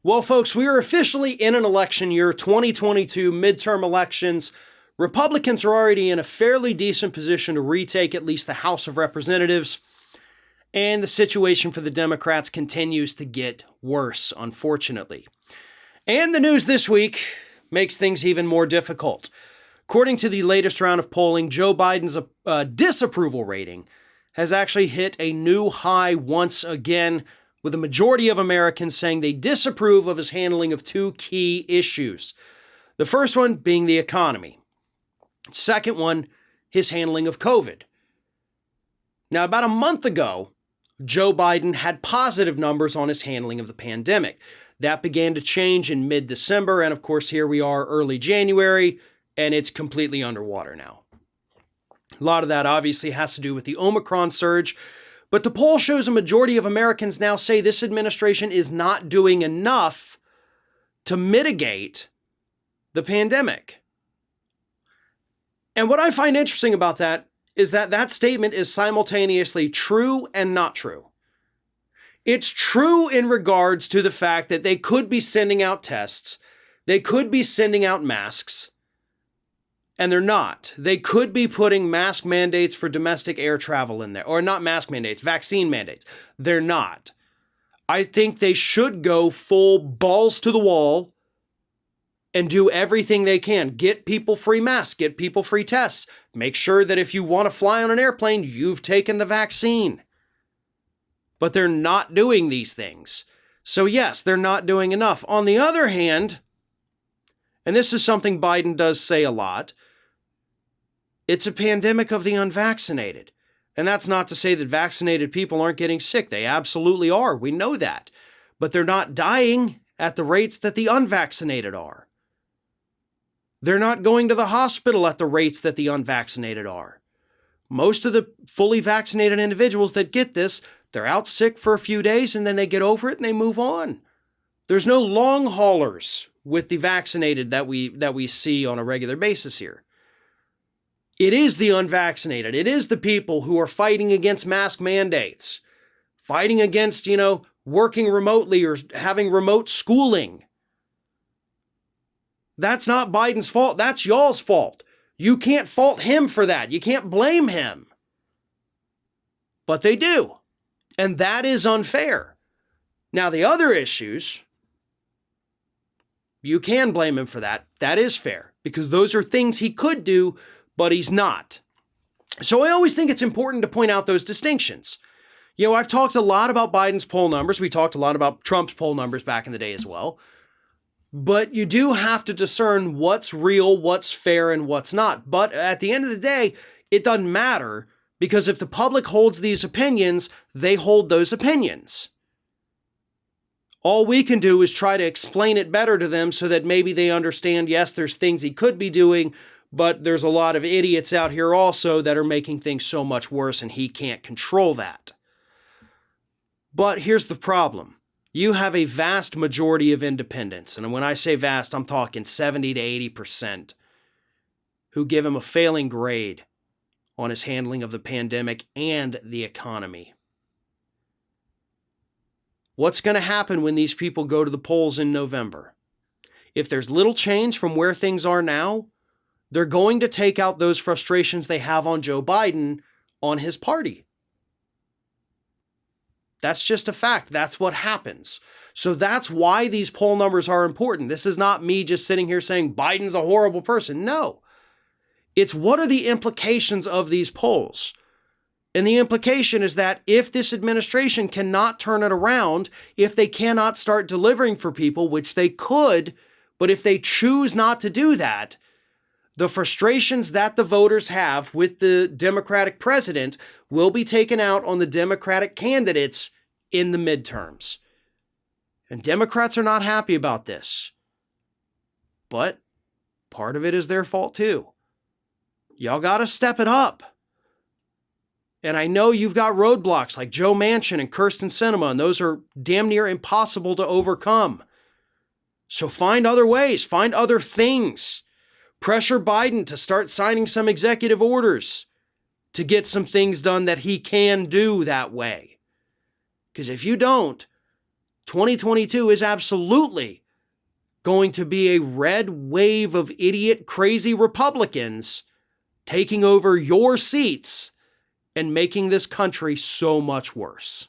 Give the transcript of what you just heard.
Well, folks, we are officially in an election year, 2022 midterm elections. Republicans are already in a fairly decent position to retake at least the House of Representatives. And the situation for the Democrats continues to get worse, unfortunately. And the news this week makes things even more difficult. According to the latest round of polling, Joe Biden's disapproval rating has actually hit a new high once again, with a majority of Americans saying they disapprove of his handling of two key issues. The first one being the economy. Second one, his handling of COVID. Now, about a month ago, Joe Biden had positive numbers on his handling of the pandemic. That began to change in mid-December, and of course, here we are early January, and it's completely underwater now. A lot of that obviously has to do with the Omicron surge, but the poll shows a majority of Americans now say this administration is not doing enough to mitigate the pandemic. And what I find interesting about that is that that statement is simultaneously true and not true. It's true in regards to the fact that they could be sending out tests, they could be sending out masks, and they're not. They could be putting mask mandates for domestic air travel in there. Or not mask mandates, vaccine mandates. They're not. I think they should go full balls to the wall and do everything they can. Get people free masks, get people free tests. Make sure that if you want to fly on an airplane, you've taken the vaccine. But they're not doing these things. So yes, they're not doing enough. On the other hand, and this is something Biden does say a lot, it's a pandemic of the unvaccinated. And that's not to say that vaccinated people aren't getting sick. They absolutely are. We know that. But they're not dying at the rates that the unvaccinated are. They're not going to the hospital at the rates that the unvaccinated are. Most of the fully vaccinated individuals that get this, they're out sick for a few days and then they get over it and they move on. There's no long haulers with the vaccinated that we see on a regular basis here. It is the unvaccinated. It is the people who are fighting against mask mandates, fighting against, working remotely or having remote schooling. That's not Biden's fault. That's y'all's fault. You can't fault him for that. You can't blame him. But they do. And that is unfair. Now, the other issues, you can blame him for that. That is fair because those are things he could do, but he's not. So I always think it's important to point out those distinctions. I've talked a lot about Biden's poll numbers. We talked a lot about Trump's poll numbers back in the day as well. But you do have to discern what's real, what's fair, and what's not. But at the end of the day, it doesn't matter because if the public holds these opinions, they hold those opinions. All we can do is try to explain it better to them so that maybe they understand, yes, there's things he could be doing, but there's a lot of idiots out here also that are making things so much worse and he can't control that. But here's the problem. You have a vast majority of independents, and when I say vast, I'm talking 70 to 80%, who give him a failing grade on his handling of the pandemic and the economy. What's going to happen when these people go to the polls in November? If there's little change from where things are now, they're going to take out those frustrations they have on Joe Biden on his party. That's just a fact. That's what happens. So that's why these poll numbers are important. This is not me just sitting here saying Biden's a horrible person. No. It's what are the implications of these polls? And the implication is that if this administration cannot turn it around, if they cannot start delivering for people, which they could, but if they choose not to do that, the frustrations that the voters have with the Democratic president will be taken out on the Democratic candidates in the midterms. And Democrats are not happy about this. But part of it is their fault too. Y'all got to step it up. And I know you've got roadblocks like Joe Manchin and Kyrsten Sinema, and those are damn near impossible to overcome. So find other ways, find other things. Pressure Biden to start signing some executive orders to get some things done that he can do that way. Because if you don't, 2022 is absolutely going to be a red wave of idiot, crazy Republicans taking over your seats and making this country so much worse.